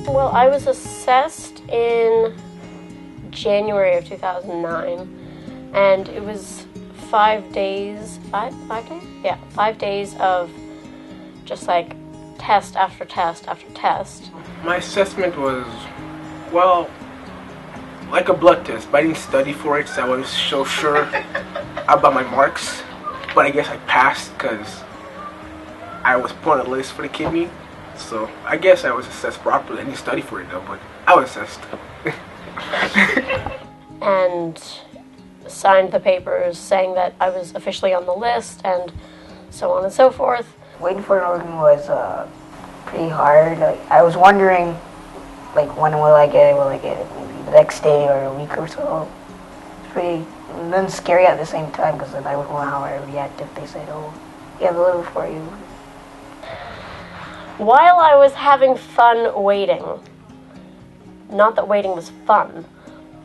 Well, I was assessed in January of 2009, and it was 5 days, five days? Yeah, 5 days of just like test after test after test. My assessment was, well, like a blood test, but I didn't study for it, so I was so sure about my marks. But I guess I passed because I was put on the list for the kidney. So I guess I was assessed properly. I didn't study for it though, but I was assessed. And signed the papers saying that I was officially on the list and so on and so forth. Waiting for an organ was pretty hard. Like, I was wondering, like, when will I get it? Will I get it maybe the next day or a week or so? It's pretty, and then scary at the same time because then I wouldn't know how I would react if they said, "Oh, we have a liver for you." While I was having fun waiting, not that waiting was fun,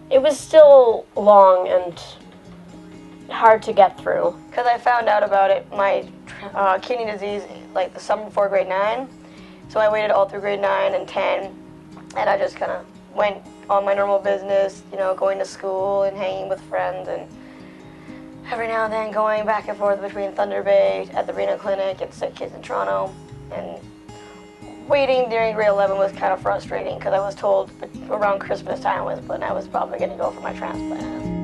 it was still long and hard to get through. Because I found out about it, my kidney disease, like the summer before grade 9. So I waited all through grade 9 and 10, and I just kind of went on my normal business, you know, going to school and hanging with friends, and every now and then going back and forth between Thunder Bay at the Renal Clinic and Sick Kids in Toronto. And waiting during grade 11 was kind of frustrating because I was told around Christmas time was when I was probably going to go for my transplant.